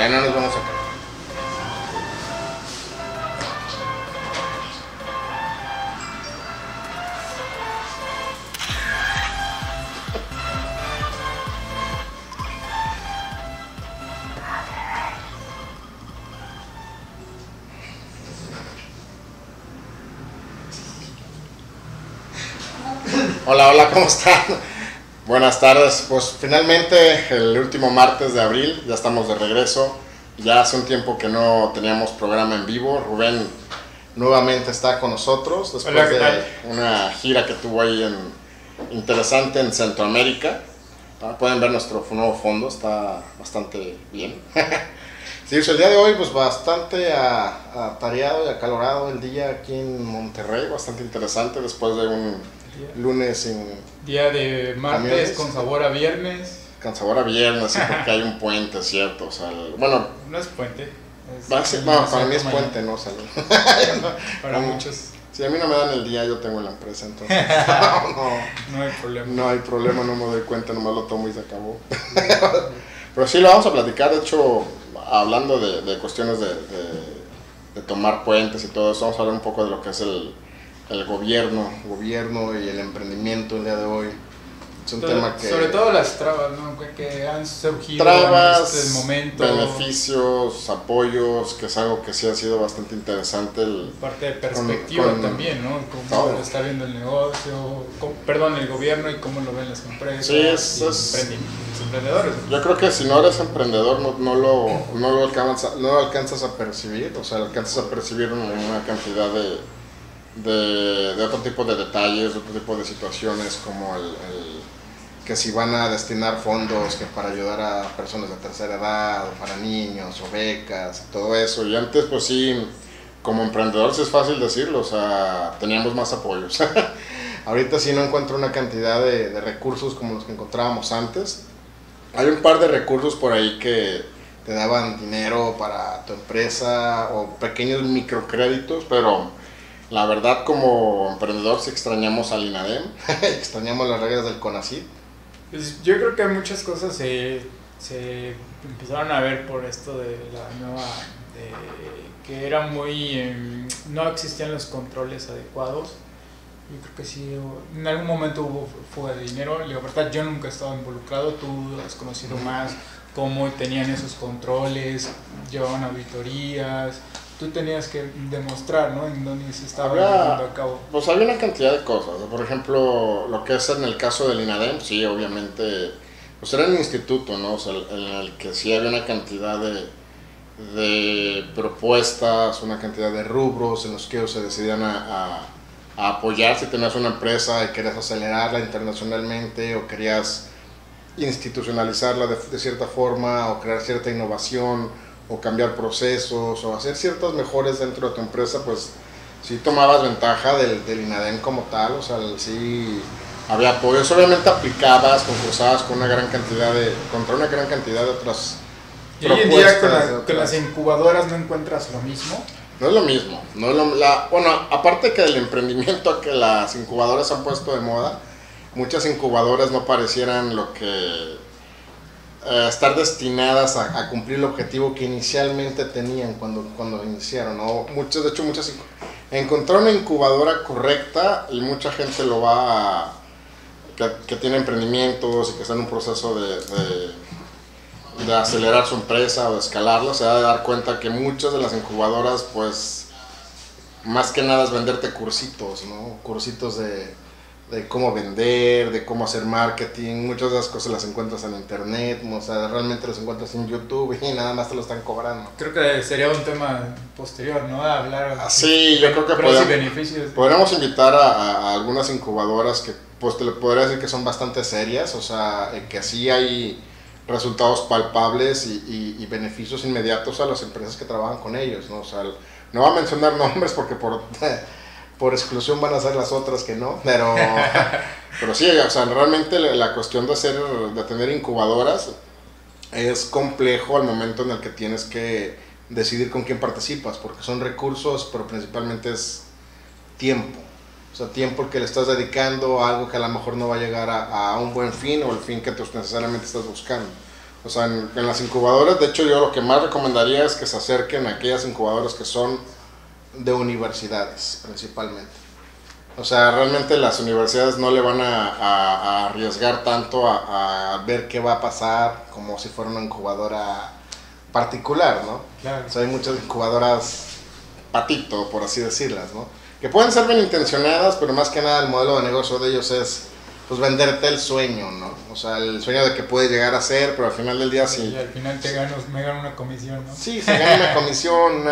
Ya no nos vamos a caer. Hola, hola, ¿cómo están? Buenas tardes. Pues finalmente el último martes de abril, ya estamos de regreso. Ya hace un tiempo que no teníamos programa en vivo. Rubén nuevamente está con nosotros después Hola, de una gira que tuvo ahí interesante en Centroamérica. Pueden ver nuestro nuevo fondo, está bastante bien. Sí, pues el día de hoy pues bastante atareado y acalorado el día aquí en Monterrey, bastante interesante después de un lunes sin día de martes camiones, con sabor a viernes. con sabor a viernes, sí, porque hay un puente, ¿cierto? O sea, bueno, No es puente. para mí es puente, no salud. Para muchos. Si a mí no me dan el día, yo tengo la empresa, entonces no hay problema. No hay problema, no me doy cuenta, nomás lo tomo y se acabó. Pero sí, lo vamos a platicar, de hecho, hablando de cuestiones de tomar puentes y todo eso, vamos a hablar un poco de lo que es el gobierno y el emprendimiento el día de hoy. Es un tema que... Sobre todo las trabas, ¿no? Que han surgido trabas, en este momento. Beneficios, apoyos, que es algo que sí ha sido bastante interesante. Parte de perspectiva también, ¿no? Cómo está viendo el negocio, el gobierno y cómo lo ven las empresas. Sí, los emprendedores. Yo creo que si no eres emprendedor no lo alcanzas a percibir, o sea, alcanzas a percibir una cantidad de otro tipo de detalles, de otro tipo de situaciones, como que si van a destinar fondos que para ayudar a personas de tercera edad, o para niños, o becas, y todo eso. Y antes, pues sí, como emprendedor sí es fácil decirlo, o sea, teníamos más apoyos. Ahorita sí no encuentro una cantidad de recursos como los que encontrábamos antes. Hay un par de recursos por ahí que te daban dinero para tu empresa o pequeños microcréditos, pero la verdad como emprendedor sí extrañamos al INADEM, extrañamos las reglas del CONACYT. Pues yo creo que muchas cosas se empezaron a ver por esto de la nueva, que era muy, no existían los controles adecuados. Yo creo que sí, en algún momento hubo fuga de dinero. La verdad, yo nunca he estado involucrado, tú has conocido más cómo tenían esos controles, llevaban auditorías. Tú tenías que demostrar, ¿no? En dónde se estaba llevando a cabo. Pues había una cantidad de cosas. Por ejemplo, lo que es en el caso del INADEM, sí, obviamente, pues era un instituto, ¿no? O sea, en el que sí había una cantidad de propuestas, una cantidad de rubros en los que ellos se decidían a apoyar. Si tenías una empresa y querías acelerarla internacionalmente o querías institucionalizarla de cierta forma o crear cierta innovación o cambiar procesos o hacer ciertas mejoras dentro de tu empresa, pues sí tomabas ventaja del INADEM como tal. O sea, sí había apoyos, obviamente aplicabas, concursabas con una gran cantidad contra una gran cantidad de otras y hoy en día con las incubadoras no encuentras lo mismo. No es lo mismo, bueno, aparte que del emprendimiento que las incubadoras han puesto de moda, muchas incubadoras no parecieran lo que estar destinadas a cumplir el objetivo que inicialmente tenían cuando iniciaron, ¿no? Muchas encontrar una incubadora correcta, y mucha gente lo va que tiene emprendimientos y que está en un proceso de acelerar su empresa o de escalarla, se va a dar cuenta que muchas de las incubadoras, pues más que nada es venderte cursitos, ¿no? Cursitos de cómo vender, de cómo hacer marketing. Muchas de esas cosas las encuentras en internet, o sea, realmente las encuentras en YouTube y nada más te lo están cobrando. Creo que sería un tema posterior, ¿no? A hablar sí, yo creo que podríamos invitar a algunas incubadoras que pues te le podría decir que son bastante serias, o sea, que sí hay resultados palpables y beneficios inmediatos a las empresas que trabajan con ellos, ¿no? O sea, no voy a mencionar nombres porque por exclusión van a ser las otras que no, pero sí, o sea, realmente la cuestión de tener incubadoras es complejo al momento en el que tienes que decidir con quién participas, porque son recursos, pero principalmente es tiempo. O sea, tiempo que le estás dedicando a algo que a lo mejor no va a llegar a un buen fin o el fin que tú necesariamente estás buscando. O sea, en las incubadoras, de hecho yo lo que más recomendaría es que se acerquen a aquellas incubadoras que son de universidades principalmente. O sea, realmente las universidades no le van a arriesgar tanto a ver qué va a pasar como si fuera una incubadora particular, ¿no? Claro. O sea, hay muchas incubadoras patito, por así decirlas, ¿no? Que pueden ser bien intencionadas, pero más que nada el modelo de negocio de ellos es pues venderte el sueño, ¿no? O sea, el sueño de que puede llegar a ser, pero al final del día sí. Y al final me gano una comisión, ¿no? Sí, se gana una comisión,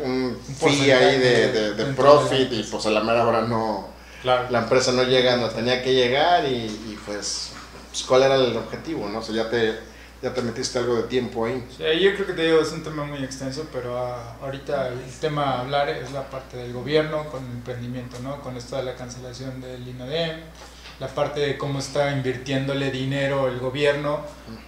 un fee ahí de profit y pues a la mera hora no, claro. La empresa no llega donde tenía que llegar y pues ¿cuál era el objetivo, no? O sea, ya te metiste algo de tiempo ahí. Sí, yo creo que te digo, es un tema muy extenso, pero ahorita el tema a hablar es la parte del gobierno con el emprendimiento, ¿no? Con esto de la cancelación del INADEM, la parte de cómo está invirtiéndole dinero el gobierno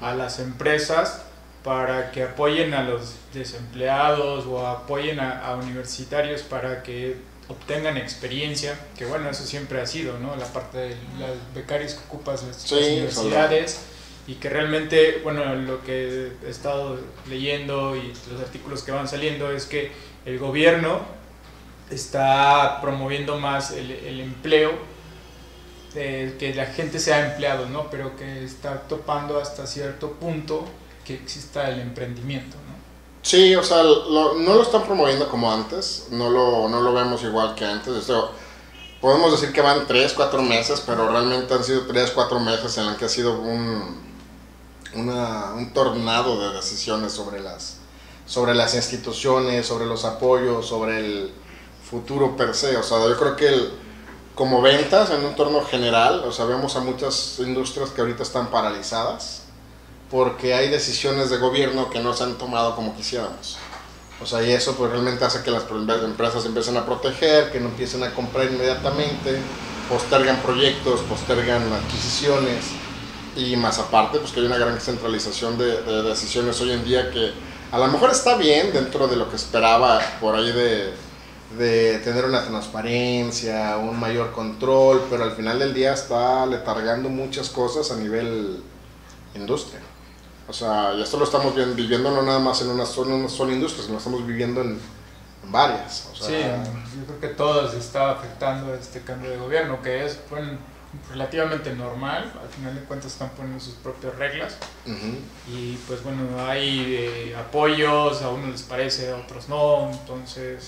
a las empresas para que apoyen a los desempleados o apoyen a universitarios para que obtengan experiencia, que bueno, eso siempre ha sido, ¿no? La parte de los becarios que ocupas las universidades. Y que realmente, bueno, lo que he estado leyendo y los artículos que van saliendo es que el gobierno está promoviendo más el empleo, que la gente sea empleado, ¿no? Pero que está topando hasta cierto punto que exista el emprendimiento, ¿no? Sí, o sea, no lo están promoviendo como antes, no lo vemos igual que antes. Esto, podemos decir que van 3, 4 meses, pero realmente han sido 3, 4 meses en los que ha sido un tornado de decisiones sobre las instituciones, sobre los apoyos, sobre el futuro per se. O sea, yo creo que como ventas en un entorno general, o sea, vemos a muchas industrias que ahorita están paralizadas porque hay decisiones de gobierno que no se han tomado como quisiéramos. O sea, y eso pues realmente hace que las empresas empiecen a proteger, que no empiecen a comprar inmediatamente, postergan proyectos, postergan adquisiciones. Y más aparte, pues que hay una gran centralización de decisiones hoy en día que a lo mejor está bien dentro de lo que esperaba por ahí de tener una transparencia, un mayor control, pero al final del día está letargando muchas cosas a nivel industria. O sea, y esto lo estamos viviendo no nada más en una sola industria, sino lo estamos viviendo en varias. O sea, sí, yo creo que todos está afectando este cambio de gobierno, que es relativamente normal, al final de cuentas están poniendo sus propias reglas. Y pues bueno, hay apoyos, a unos les parece, a otros no, entonces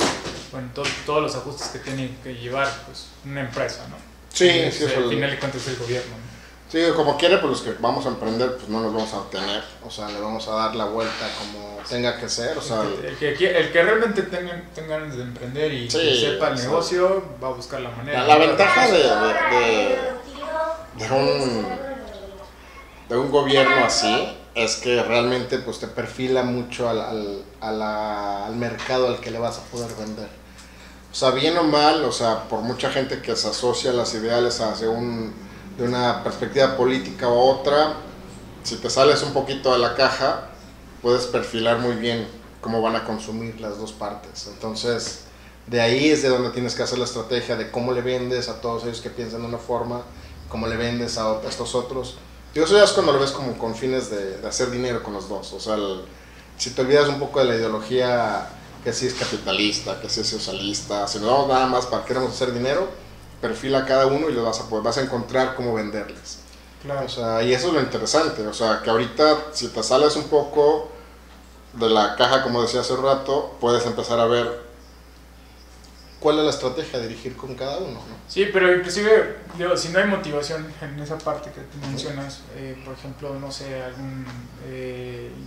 bueno, todos los ajustes que tiene que llevar pues una empresa, ¿no? Sí, sí, al final de cuentas es el gobierno, ¿no? Sí, como quiere, pues los que vamos a emprender, pues no nos vamos a obtener, o sea, le vamos a dar la vuelta como tenga que ser, o sea... El que realmente tenga ganas de emprender y sí, que sepa el negocio, va a buscar la manera. La ventaja de un gobierno así es que realmente pues te perfila mucho al mercado al que le vas a poder vender. O sea, bien o mal, o sea, por mucha gente que se asocia las ideales hacia de una perspectiva política u otra, si te sales un poquito de la caja, puedes perfilar muy bien cómo van a consumir las dos partes. Entonces, de ahí es de donde tienes que hacer la estrategia de cómo le vendes a todos ellos que piensan de una forma, cómo le vendes a estos otros. Y eso ya es cuando lo ves como con fines de hacer dinero con los dos. O sea, si te olvidas un poco de la ideología que sí es capitalista, que sí es socialista, si no nada más para queremos hacer dinero, perfila a cada uno y vas a encontrar cómo venderles. Claro. O sea, y eso es lo interesante, o sea, que ahorita si te sales un poco de la caja, como decía hace rato, puedes empezar a ver cuál es la estrategia de dirigir con cada uno, ¿no? Sí, pero inclusive, digo, si no hay motivación en esa parte que tú mencionas, por ejemplo, no sé, algún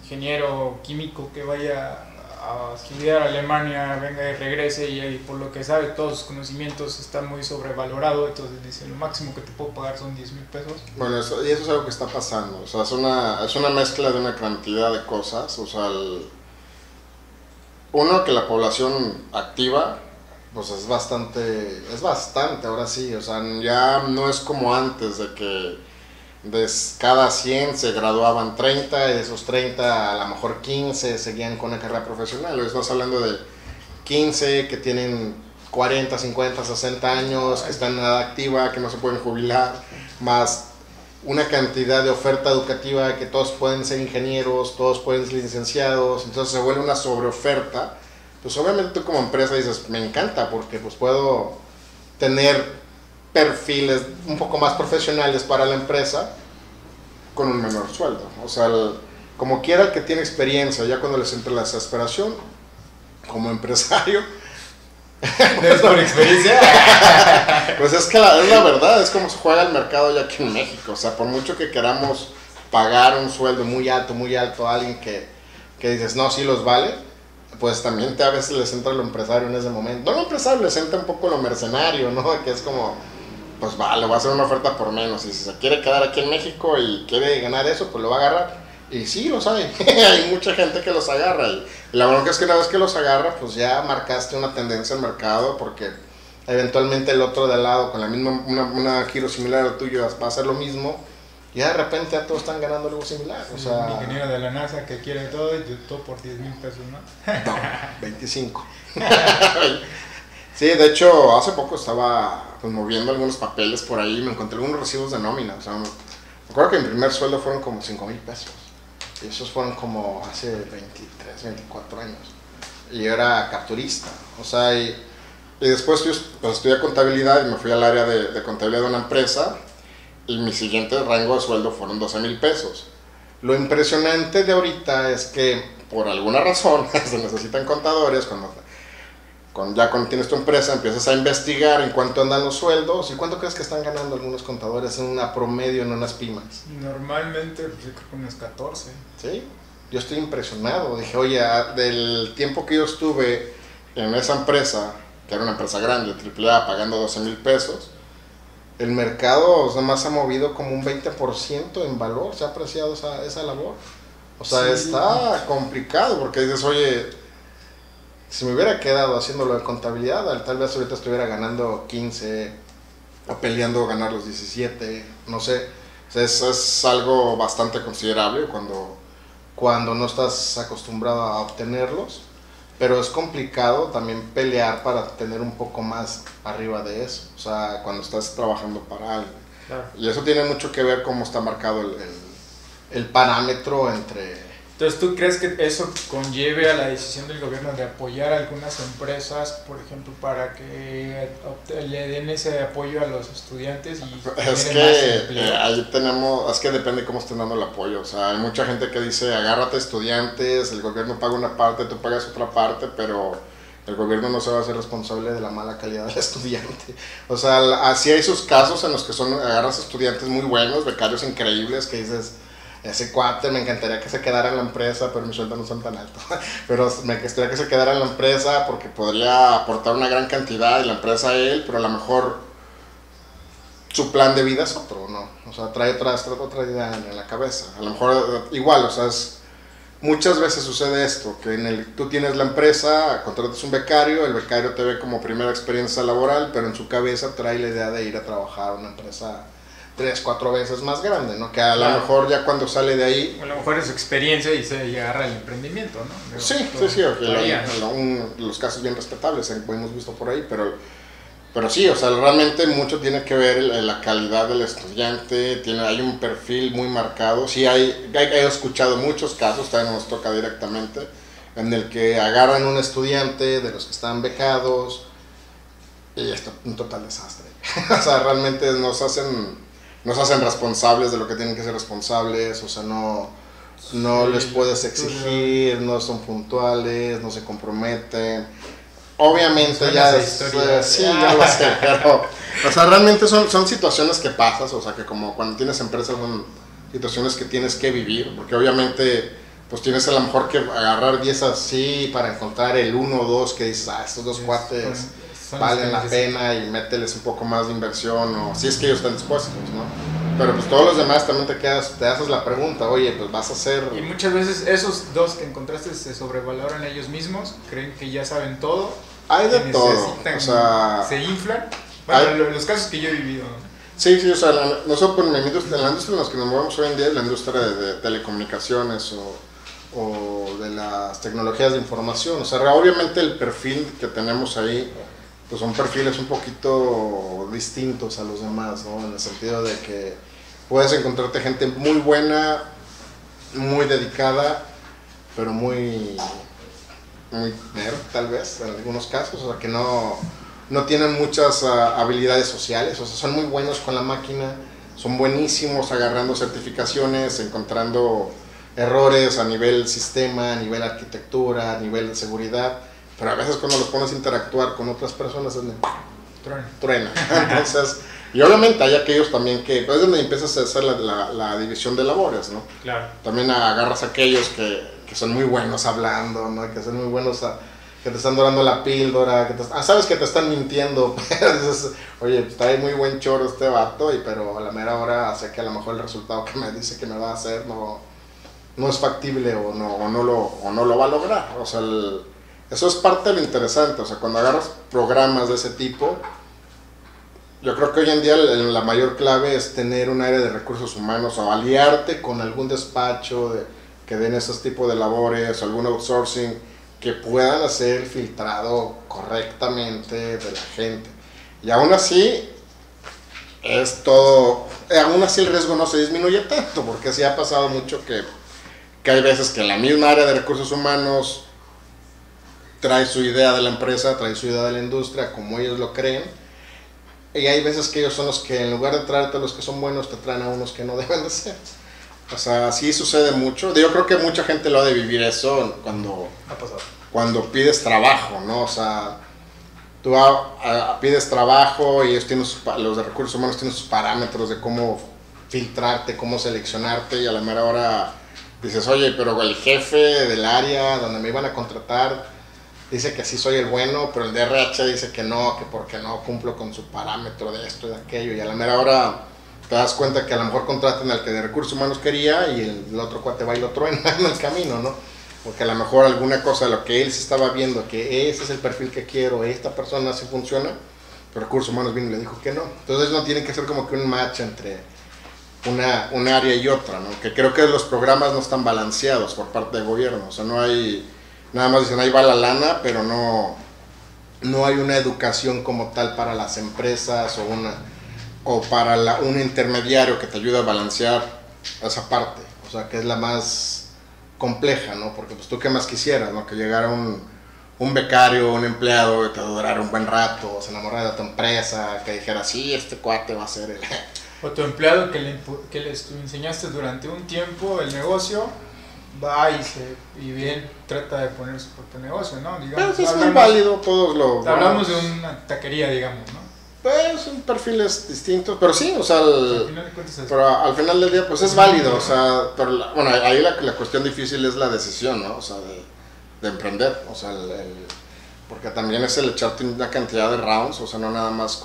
ingeniero químico que vaya a estudiar a Alemania, venga y regrese y por lo que sabe todos sus conocimientos están muy sobrevalorados, entonces dice lo máximo que te puedo pagar son 10,000 pesos. Bueno, eso es algo que está pasando, o sea, es una mezcla de una cantidad de cosas, o sea, uno, que la población activa pues es bastante, ahora sí, o sea, ya no es como antes de que de cada 100 se graduaban 30, y de esos 30 a lo mejor 15 seguían con una carrera profesional. Hoy estamos hablando de 15 que tienen 40, 50, 60 años, que están en edad activa, que no se pueden jubilar, más una cantidad de oferta educativa que todos pueden ser ingenieros, todos pueden ser licenciados, entonces se vuelve una sobreoferta, pues obviamente tú como empresa dices, me encanta porque pues puedo tener perfiles un poco más profesionales para la empresa con un menor sueldo. O sea, como quiera el que tiene experiencia, ya cuando les entra la desesperación, como empresario, ¿Es por experiencia? pues es que es la verdad, es como se juega el mercado ya aquí en México. O sea, por mucho que queramos pagar un sueldo muy alto a alguien que dices, no, sí los vale, pues también a veces les entra lo empresario en ese momento. No lo empresario, les entra un poco lo mercenario, ¿no? Que es como, pues vale, voy a hacer una oferta por menos. Y si se quiere quedar aquí en México y quiere ganar eso, pues lo va a agarrar. Y sí, los hay. Hay mucha gente que los agarra. Y la bronca es que una vez que los agarra, pues ya marcaste una tendencia al mercado, porque eventualmente el otro de al lado, con la misma, una giro similar al tuyo, va a hacer lo mismo. Y de repente ya todos están ganando algo similar. O sea, un ingeniero de la NASA que quiere todo y todo por 10,000 pesos, ¿no? No, 25. Sí, de hecho, hace poco estaba pues, moviendo algunos papeles por ahí y me encontré algunos recibos de nómina. O sea, me acuerdo que mi primer sueldo fueron como 5,000 pesos. Y esos fueron como hace 23, 24 años. Y yo era capturista. O sea, y después pues, estudié contabilidad y me fui al área de contabilidad de una empresa. Y mi siguiente rango de sueldo fueron 12,000 pesos. Lo impresionante de ahorita es que por alguna razón se necesitan contadores. Cuando tienes tu empresa empiezas a investigar en cuánto andan los sueldos y cuánto crees que están ganando algunos contadores en una promedio en unas pymes. Normalmente pues, yo creo que unos 14. Sí, yo estoy impresionado. Dije, oye, del tiempo que yo estuve en esa empresa, que era una empresa grande, AAA, pagando 12,000 pesos, el mercado nada más ha movido como un 20% en valor, se ha apreciado esa labor. O sea, sí, está complicado porque dices, oye, si me hubiera quedado haciéndolo de contabilidad, tal vez ahorita estuviera ganando 15 o peleando ganar los 17, no sé. O sea, es algo bastante considerable cuando no estás acostumbrado a obtenerlos, pero es complicado también pelear para tener un poco más arriba de eso, o sea, cuando estás trabajando para alguien. Claro. Y eso tiene mucho que ver cómo está marcado el parámetro entre... Entonces, ¿tú crees que eso conlleve a la decisión del gobierno de apoyar a algunas empresas, por ejemplo, para que le den ese apoyo a los estudiantes? Es que ahí es que depende cómo estén dando el apoyo. O sea, hay mucha gente que dice, agárrate estudiantes, el gobierno paga una parte, tú pagas otra parte, pero el gobierno no se va a hacer responsable de la mala calidad del estudiante. O sea, así hay sus casos en los que agarras estudiantes muy buenos, becarios increíbles, que dices... Ese cuate me encantaría que se quedara en la empresa, pero mis sueldos no son tan altos. Pero me gustaría que se quedara en la empresa porque podría aportar una gran cantidad y la empresa a él, pero a lo mejor su plan de vida es otro, ¿no? O sea, trae otra idea en la cabeza. A lo mejor igual, o sea, muchas veces sucede esto, que tú tienes la empresa, contratas un becario, el becario te ve como primera experiencia laboral, pero en su cabeza trae la idea de ir a trabajar a una empresa 3-4 veces más grande, ¿no? Que a lo mejor ya cuando sale de ahí... A lo mejor es su experiencia y se agarra el emprendimiento, ¿no? Sí, los casos bien respetables hemos visto por ahí, pero sí, o sea, realmente mucho tiene que ver la calidad del estudiante, hay un perfil muy marcado. Sí, he escuchado muchos casos, también nos toca directamente, en el que agarran un estudiante de los que están becados y es un total desastre. O sea, realmente nos hacen responsables de lo que tienen que ser responsables, o sea, no les puedes exigir, no son puntuales, no se comprometen. Obviamente ya ya lo sé, pero o sea, realmente son situaciones que pasas, o sea, que como cuando tienes empresas son situaciones que tienes que vivir, porque obviamente pues tienes a lo mejor que agarrar 10 así para encontrar el 1 o 2 que dices, estos dos cuates valen la pena y mételes un poco más de inversión, o si es que ellos están dispuestos, ¿no? Pero pues todos los demás también te haces la pregunta, oye, pues vas a hacer... Y muchas veces esos dos que encontraste se sobrevaloran ellos mismos, creen que ya saben todo. Hay de todo, o sea... Se inflan. Bueno, los casos que yo he vivido, ¿no? Sí, o sea, nosotros en la industria en la que nos movemos hoy en día es la industria de telecomunicaciones o de las tecnologías de información. O sea, obviamente el perfil que tenemos ahí pues son perfiles un poquito distintos a los demás, ¿no? En el sentido de que puedes encontrarte gente muy buena, muy dedicada, pero muy nerd tal vez en algunos casos, o sea que no tienen muchas habilidades sociales, o sea son muy buenos con la máquina, son buenísimos agarrando certificaciones, encontrando errores a nivel sistema, a nivel arquitectura, a nivel de seguridad, pero a veces cuando los pones a interactuar con otras personas es truena. Entonces, y obviamente hay aquellos también que, pues es donde empiezas a hacer la división de labores, ¿no? Claro. También agarras a aquellos que son muy buenos hablando, ¿no? Que son muy buenos que te están dorando la píldora, sabes que te están mintiendo, dices, oye, está ahí muy buen choro este vato, pero a la mera hora sé que a lo mejor el resultado que me dice que me va a hacer no es factible o no lo va a lograr. O sea, eso es parte de lo interesante. O sea, cuando agarras programas de ese tipo, yo creo que hoy en día la mayor clave es tener un área de recursos humanos o aliarte con algún despacho que den esos tipos de labores, algún outsourcing, que puedan hacer el filtrado correctamente de la gente. Y aún así, aún así el riesgo no se disminuye tanto, porque sí ha pasado mucho que hay veces que la misma área de recursos humanos trae su idea de la empresa, trae su idea de la industria, como ellos lo creen, y hay veces que ellos son los que en lugar de traerte a los que son buenos, te traen a unos que no deben de ser. O sea, sí sucede mucho. Yo creo que mucha gente lo ha de vivir eso cuando pides trabajo, ¿no? O sea, tú pides trabajo y ellos los de recursos humanos tienen sus parámetros de cómo filtrarte, cómo seleccionarte, y a la mera hora dices, oye, pero el jefe del área donde me iban a contratar dice que sí soy el bueno, pero el DRH dice que no, que porque no cumplo con su parámetro de esto y de aquello, y a la mera hora te das cuenta que a lo mejor contratan al que de recursos humanos quería y el otro cuate va y lo truena en el camino, ¿no? Porque a lo mejor alguna cosa de lo que él se estaba viendo, que ese es el perfil que quiero, esta persona sí funciona, pero recursos humanos vino y le dijo que no. Entonces no tiene que ser como que un match entre un área y otra, ¿no? Que creo que los programas no están balanceados por parte del gobierno, o sea, no hay, nada más dicen ahí va la lana, pero no hay una educación como tal para las empresas o para un intermediario que te ayude a balancear esa parte, o sea, que es la más compleja, ¿no? Porque pues tú qué más quisieras, ¿no? Que llegara un becario, un empleado, que te durara un buen rato, se enamorara de tu empresa, que dijera, sí, este cuate va a ser el... O tu empleado que le enseñaste durante un tiempo el negocio, va y bien trata de poner su propio negocio, ¿no? Digamos, pues es muy válido, todos hablamos de una taquería, digamos, ¿no? Pues son perfiles distintos, pero sí, o sea, pero al final del día pues es válido, o sea, pero bueno, ahí la cuestión difícil es la decisión, ¿no? O sea, de emprender, o sea, porque también es el echarte una cantidad de rounds, o sea, no nada más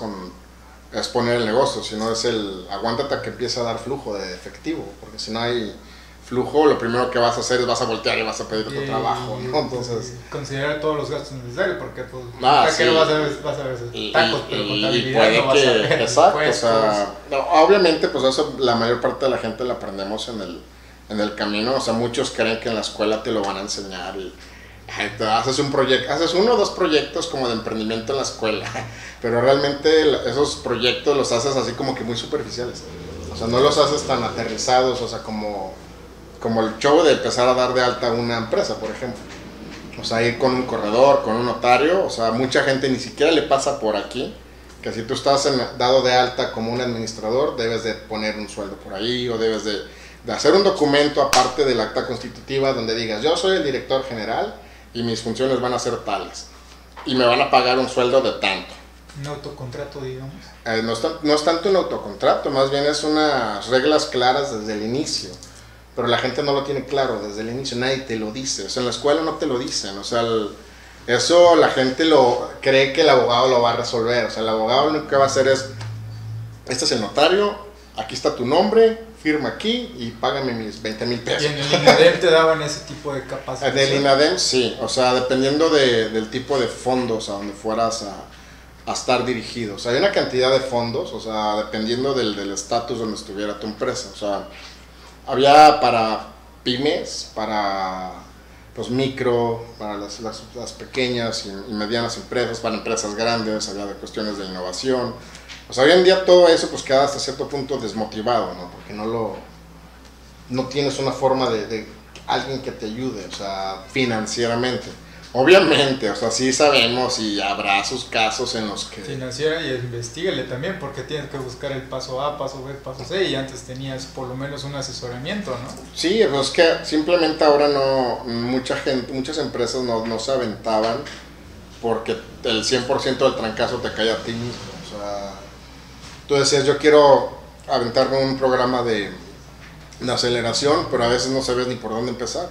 es poner el negocio, sino es aguántate a que empiece a dar flujo de efectivo, porque si no hay flujo, lo primero que vas a hacer es vas a voltear y vas a pedir tu trabajo, ¿no? Entonces, considerar todos los gastos necesarios, porque pues sí. vas a ver tacos, pero contabilidad puede no vas a ver. Exacto, o sea, obviamente pues eso la mayor parte de la gente la aprendemos en el camino, o sea, muchos creen que en la escuela te lo van a enseñar y haces uno o dos proyectos como de emprendimiento en la escuela, pero realmente esos proyectos los haces así como que muy superficiales, o sea, no los haces tan aterrizados, o sea, como el show de empezar a dar de alta una empresa, por ejemplo. O sea, ir con un corredor, con un notario, o sea, mucha gente ni siquiera le pasa por aquí, que si tú estás dado de alta como un administrador, debes de poner un sueldo por ahí, o debes de hacer un documento aparte del acta constitutiva donde digas, yo soy el director general y mis funciones van a ser tales, y me van a pagar un sueldo de tanto. Un autocontrato, digamos. No es tanto un autocontrato, más bien es unas reglas claras desde el inicio. Pero la gente no lo tiene claro desde el inicio, nadie te lo dice, o sea, en la escuela no te lo dicen, o sea, eso la gente cree que el abogado lo va a resolver, o sea, el abogado lo único que va a hacer es, este es el notario, aquí está tu nombre, firma aquí y págame mis 20,000 pesos. ¿Y en el INADEM te daban ese tipo de capacidad? En el INADEM sí, o sea, dependiendo del tipo de fondos a donde fueras a estar dirigido, o sea, hay una cantidad de fondos, o sea, dependiendo del estatus donde estuviera tu empresa, o sea, había para pymes, para los micro, para las pequeñas y medianas empresas, para empresas grandes, había de cuestiones de innovación, O sea, hoy en día todo eso pues queda hasta cierto punto desmotivado, ¿no? Porque no tienes una forma de alguien que te ayude, o sea, financieramente. Obviamente, o sea, sí sabemos y habrá sus casos en los que... Financiera y investígale también, porque tienes que buscar el paso A, paso B, paso C, y antes tenías por lo menos un asesoramiento, ¿no? Sí, pues es que simplemente ahora muchas empresas no se aventaban porque el 100% del trancazo te cae a ti mismo. O sea, tú decías, yo quiero aventarme un programa de aceleración, pero a veces no sabes ni por dónde empezar.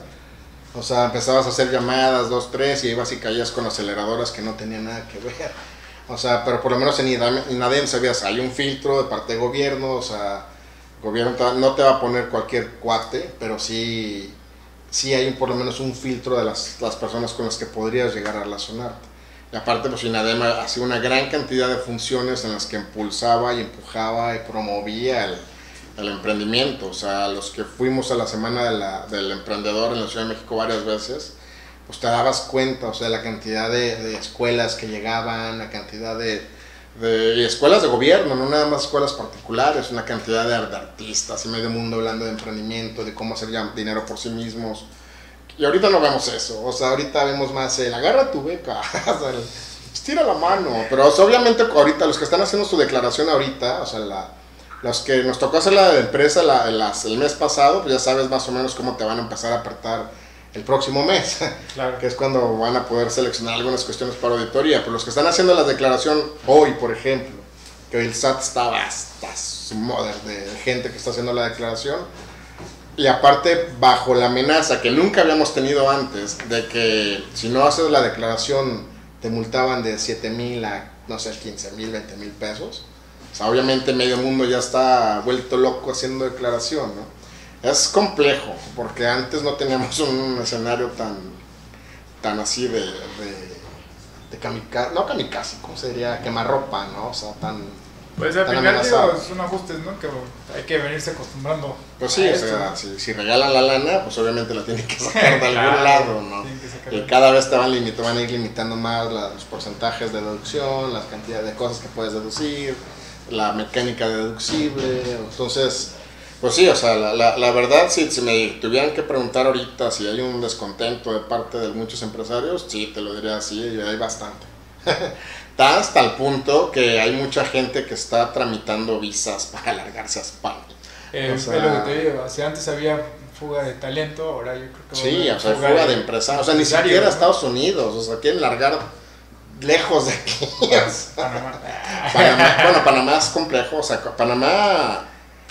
O sea, empezabas a hacer llamadas, 2, 3, y ibas y caías con aceleradoras que no tenían nada que ver. O sea, pero por lo menos en INADEM sabías, hay un filtro de parte de gobierno, o sea, el gobierno no te va a poner cualquier cuate, pero sí hay por lo menos un filtro de las personas con las que podrías llegar a relacionarte. Y aparte, pues INADEM hacía una gran cantidad de funciones en las que impulsaba y empujaba y promovía el emprendimiento. O sea, los que fuimos a la semana del emprendedor en la Ciudad de México varias veces, pues te dabas cuenta, o sea, la cantidad de escuelas que llegaban, la cantidad de escuelas de gobierno, no nada más escuelas particulares, una cantidad de artistas y medio mundo hablando de emprendimiento, de cómo hacer dinero por sí mismos. Y ahorita no vemos eso, o sea, ahorita vemos más agarra tu beca, o sea, estira la mano, pero o sea, obviamente ahorita los que están haciendo su declaración ahorita, o sea, los que nos tocó hacer la de empresa el mes pasado, pues ya sabes más o menos cómo te van a empezar a apretar el próximo mes, claro. Que es cuando van a poder seleccionar algunas cuestiones para auditoría. Pero los que están haciendo la declaración hoy, por ejemplo, que hoy el SAT está hasta su moda de gente que está haciendo la declaración, y aparte bajo la amenaza que nunca habíamos tenido antes, de que si no haces la declaración te multaban de 7,000 a, no sé, 15,000, 20,000 pesos. O sea, obviamente medio mundo ya está vuelto loco haciendo declaración, ¿no? Es complejo, porque antes no teníamos un escenario tan así de kamikaze, no kamikaze, ¿cómo se diría? Quemarropa, ¿no? O sea, tan... Pues al final digo, son ajustes, ¿no? Que hay que venirse acostumbrando. Pues sí, o sea, si regalan la lana, pues obviamente la tienen que sacar de algún lado, ¿no? Y cada vez van a ir limitando más los porcentajes de deducción, las cantidades de cosas que puedes deducir, la mecánica deducible. Entonces, pues sí, o sea, la verdad, si me tuvieran que preguntar ahorita si hay un descontento de parte de muchos empresarios, sí, te lo diría así, y hay bastante. Está hasta el punto que hay mucha gente que está tramitando visas para alargarse a España. O sea, es lo que te digo, si antes había fuga de talento, ahora yo creo que... Sí, o sea, fuga de empresarios, o sea, ni siquiera a Estados Unidos, o sea, quieren largar lejos de aquí. Panamá, Panamá es complejo, o sea, Panamá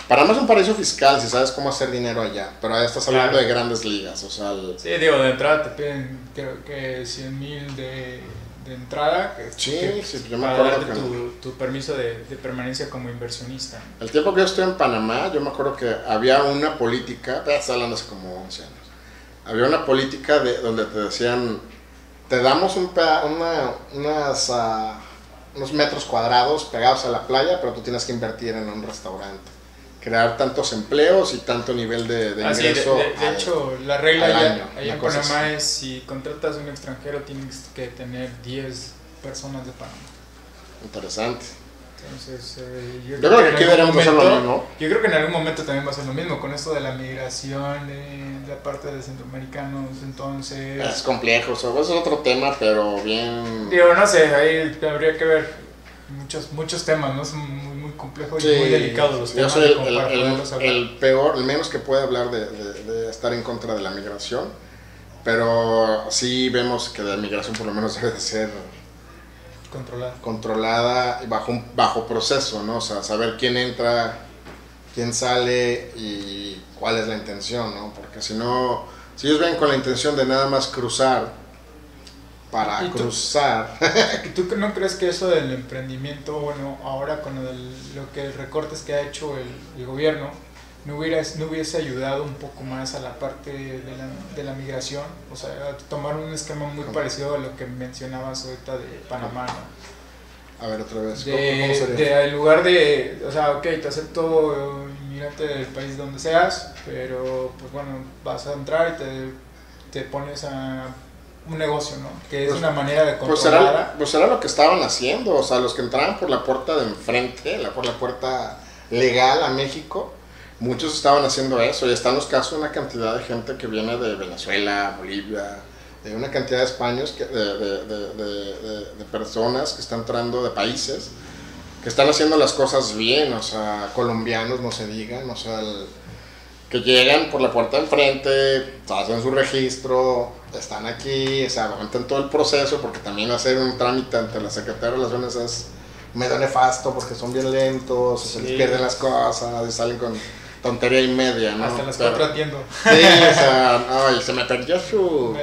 es un paraíso fiscal, si sabes cómo hacer dinero allá, pero ahí estás hablando de grandes ligas, o sea... Sí, digo, de entrada te piden, creo que 100,000 de entrada, sí, yo me acuerdo que tu permiso de permanencia como inversionista. El tiempo que yo estuve en Panamá, yo me acuerdo que había una política, estoy hablando hace como 11 años, había una política donde te decían, te damos unos metros cuadrados pegados a la playa, pero tú tienes que invertir en un restaurante, crear tantos empleos y tanto nivel de ingreso. De hecho, la regla allá en Panamá es si contratas a un extranjero tienes que tener 10 personas de Panamá. Interesante. Entonces, yo creo que aquí deberíamos hacer lo mismo. Yo creo que en algún momento también va a ser lo mismo con esto de la migración de la parte de centroamericanos. Entonces es complejo, o sea, eso es otro tema, pero bien... Digo, no sé, ahí habría que ver muchos temas, ¿no? Es muy complejo y muy delicado los temas. Yo soy el menos que puede hablar de estar en contra de la migración, pero sí vemos que la migración por lo menos debe de ser controlada y bajo proceso, ¿no? O sea, saber quién entra, quién sale y cuál es la intención, ¿no? Porque si ellos ven con la intención de nada más cruzar para cruzar. ¿Tú no crees que eso del emprendimiento, bueno, ahora con lo que recortes que ha hecho el gobierno, no hubiese ayudado un poco más a la parte de la migración? O sea, tomar un esquema muy parecido a lo que mencionabas ahorita de Panamá, ¿no? A ver, otra vez, ¿cómo sería? En lugar de, o sea, ok, te acepto inmigrante del país donde seas, pero pues bueno, vas a entrar y te pones a un negocio, ¿no? Que es una manera de Pues controlar. era lo que estaban haciendo, o sea, los que entraban por la puerta de enfrente, por la puerta legal a México, muchos estaban haciendo eso, y están los casos de una cantidad de gente que viene de Venezuela, Bolivia, de una cantidad de españoles, de personas que están entrando de países, que están haciendo las cosas bien, o sea, colombianos no se digan, o sea, que llegan por la puerta de enfrente, hacen su registro, están aquí, o sea, aguantan todo el proceso, porque también hacer un trámite ante la Secretaría de Relaciones es medio nefasto, porque son bien lentos, se les pierden las cosas, y salen con tontería y media, ¿no? Hasta las 4 atiendo. Sí, o sea, no, y se me perdió su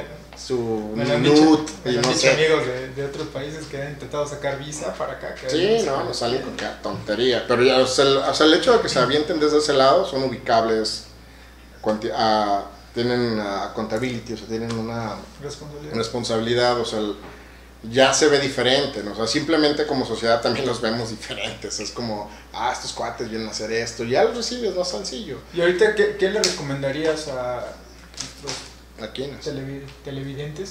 me lo han minut, dicho, y me lo no han dicho sé. amigos de otros países que han intentado sacar visa para acá. Que Sí, no, nos salen con cada tontería, pero ya, o sea, el hecho de que se avienten desde ese lado son ubicables, tienen accountability, o sea, tienen una responsabilidad, o sea, ya se ve diferente, ¿no? O sea, simplemente como sociedad también los vemos diferentes, es como, estos cuates vienen a hacer esto, ya los recibes, no es sencillo. ¿Y ahorita qué le recomendarías a nuestros ¿A quiénes? televidentes?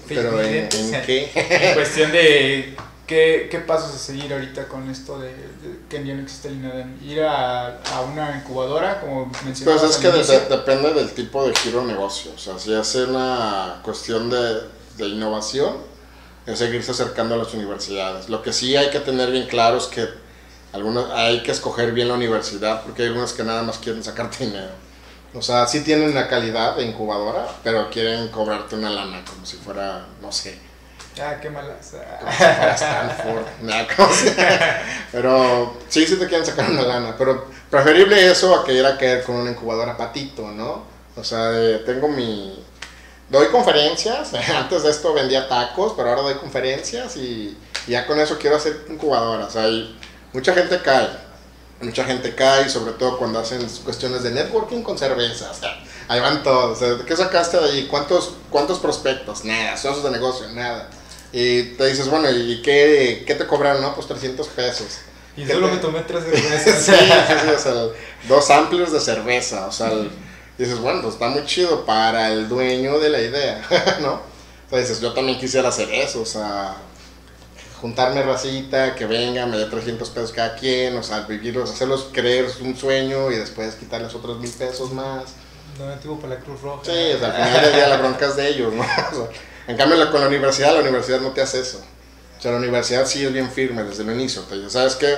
¿Pero en qué? En cuestión de qué pasos a seguir ahorita con esto de que ya no existe el INADEM. Ir a una incubadora, como mencionabas. Pues es que depende del tipo de giro de negocio, o sea, si es una cuestión de innovación, es seguirse acercando a las universidades. Lo que sí hay que tener bien claro es que hay que escoger bien la universidad, porque hay algunas que nada más quieren sacarte dinero. O sea, sí tienen una calidad de incubadora, pero quieren cobrarte una lana, como si fuera, no sé. Qué malas. Como si fuera Stanford. Pero sí te quieren sacar una lana, pero preferible eso a que ir a caer con una incubadora patito, ¿no? O sea, doy conferencias, antes de esto vendía tacos, pero ahora doy conferencias y ya con eso quiero hacer incubadoras. O sea, mucha gente cae, sobre todo cuando hacen cuestiones de networking con cerveza, o sea, ahí van todos. O sea, ¿qué sacaste de ahí? ¿Cuántos prospectos? Nada, socios de negocio, nada. Y te dices, bueno, ¿y qué te cobraron? No, pues 300 pesos. Y solo me tomé 3 cervezas. Sí, o sea, 2 amplios de cerveza, o sea, dices, bueno, pues está muy chido para el dueño de la idea, ¿no? Entonces dices, yo también quisiera hacer eso, o sea, juntarme racita, que venga, me dé 300 pesos cada quien, o sea, vivirlos, hacerlos creer un sueño y después quitarles otros 1000 pesos más. Donativo para la Cruz Roja. Sí, o sea, al final del día la bronca es de ellos, ¿no? O sea, en cambio con la universidad no te hace eso. O sea, la universidad sí es bien firme desde el inicio, te dice, ¿sabes qué?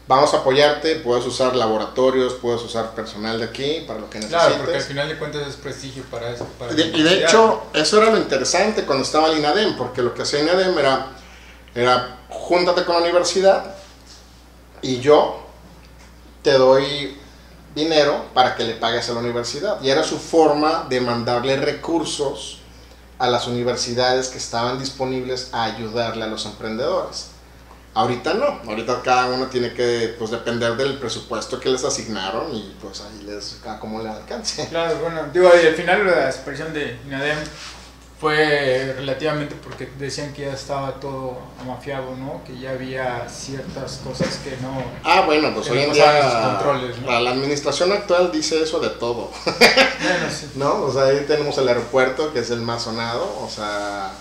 Vamos a apoyarte, puedes usar laboratorios, puedes usar personal de aquí para lo que necesites. Claro, porque al final de cuentas es prestigio para eso. Y de hecho, eso era lo interesante cuando estaba el INADEM, porque lo que hacía INADEM era júntate con la universidad y yo te doy dinero para que le pagues a la universidad. Y era su forma de mandarle recursos a las universidades que estaban disponibles a ayudarle a los emprendedores. Ahorita no, ahorita cada uno tiene que depender del presupuesto que les asignaron y pues ahí a cómo le alcance. Claro, bueno, al final la expresión de INADEM fue relativamente porque decían que ya estaba todo amafiado, ¿no? Que ya había ciertas cosas que no... Bueno, pues hoy en día controles, ¿no? La administración actual dice eso de todo. Bueno, sí. ¿No? O sea, ahí tenemos el aeropuerto, que es el más sonado, o sea,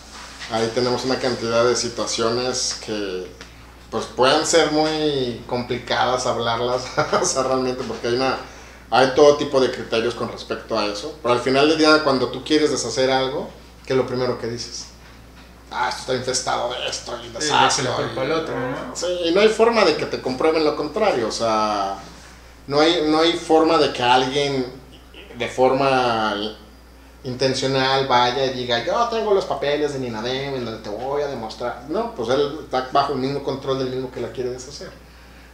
ahí tenemos una cantidad de situaciones que pues pueden ser muy complicadas hablarlas, o sea, realmente, porque hay todo tipo de criterios con respecto a eso, pero al final del día, cuando tú quieres deshacer algo, ¿qué es lo primero que dices? Esto está infestado de esto y deshazlo. ¿No? Sí, y no hay forma de que te comprueben lo contrario, o sea, no hay forma de que alguien de forma intencional vaya y diga, yo tengo los papeles de INADEM en donde te voy a demostrar. No, pues él está bajo el mismo control del mismo que la quiere deshacer.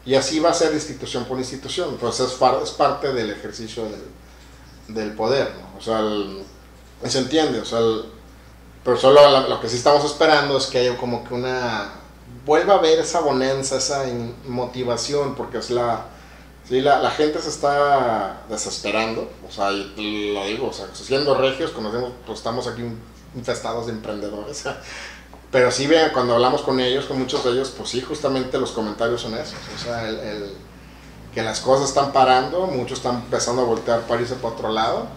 Y así va a ser institución por institución, pues es parte del ejercicio del poder, ¿no? O sea, se entiende, o sea, pero solo lo que sí estamos esperando es que haya como que vuelva a haber esa bonanza, esa motivación, porque es la gente se está desesperando, o sea, y lo digo, o sea, siendo regios, conocemos, pues estamos aquí infestados de emprendedores, pero sí cuando hablamos con ellos, con muchos de ellos, pues sí, justamente los comentarios son esos, o sea, que las cosas están parando, muchos están empezando a voltear para irse para otro lado,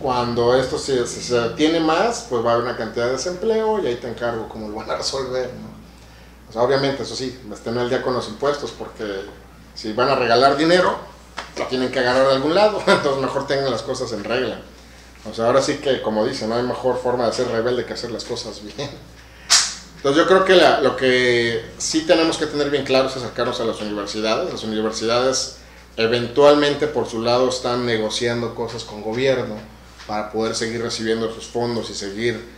cuando esto se detiene más, pues va a haber una cantidad de desempleo y ahí te encargo cómo lo van a resolver, ¿no? O sea, obviamente, eso sí, estén al día con los impuestos, porque si van a regalar dinero, lo tienen que agarrar de algún lado, entonces mejor tengan las cosas en regla. O sea, ahora sí que, como dicen, no hay mejor forma de ser rebelde que hacer las cosas bien. Entonces yo creo que lo que sí tenemos que tener bien claro es acercarnos a las universidades. Las universidades eventualmente por su lado están negociando cosas con gobierno para poder seguir recibiendo sus fondos y seguir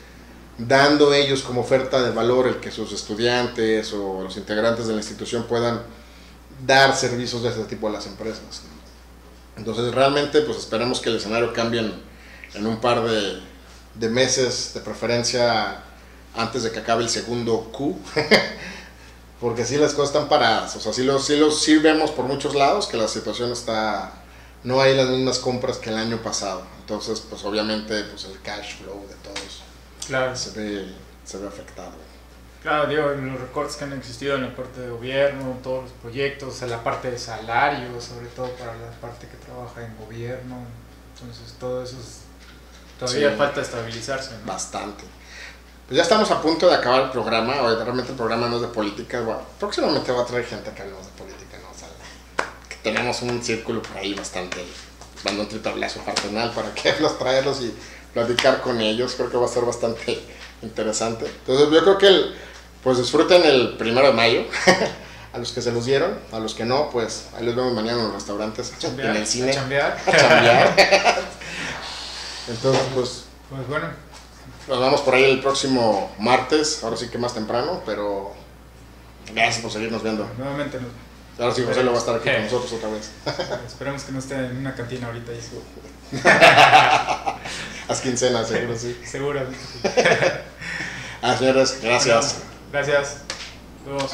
dando ellos como oferta de valor el que sus estudiantes o los integrantes de la institución puedan dar servicios de este tipo a las empresas. Entonces realmente pues esperemos que el escenario cambie en un par de meses, de preferencia antes de que acabe el segundo Q, porque sí las cosas están paradas. O sea, sí vemos por muchos lados que la situación está, no hay las mismas compras que el año pasado. Entonces pues obviamente pues el cash flow de todos, claro, se ve afectado. Claro, digo, los recortes que han existido en la parte de gobierno, todos los proyectos, en la parte de salarios, sobre todo para la parte que trabaja en gobierno, entonces todo eso todavía falta estabilizarse, ¿no? Bastante. Pues ya estamos a punto de acabar el programa. Realmente el programa no es de política. Bueno, próximamente va a traer gente que hablemos de política, ¿no? O sea, que tenemos un círculo por ahí bastante, dando un tritablazo fraternal para que traerlos y platicar con ellos. Creo que va a ser bastante interesante. Entonces yo creo que pues disfruten el 1 de mayo. A los que se los dieron, a los que no, pues ahí los vemos mañana en los restaurantes, chambear, en el cine. A chambear. Entonces pues bueno. Nos vemos por ahí el próximo martes, ahora sí que más temprano, pero gracias por seguirnos viendo. Nuevamente nos... Ahora sí José lo va a estar aquí con nosotros otra vez. Esperemos que no esté en una cantina ahorita. Haz quincena, seguro sí. Seguramente. Señores, gracias. Gracias. Todos.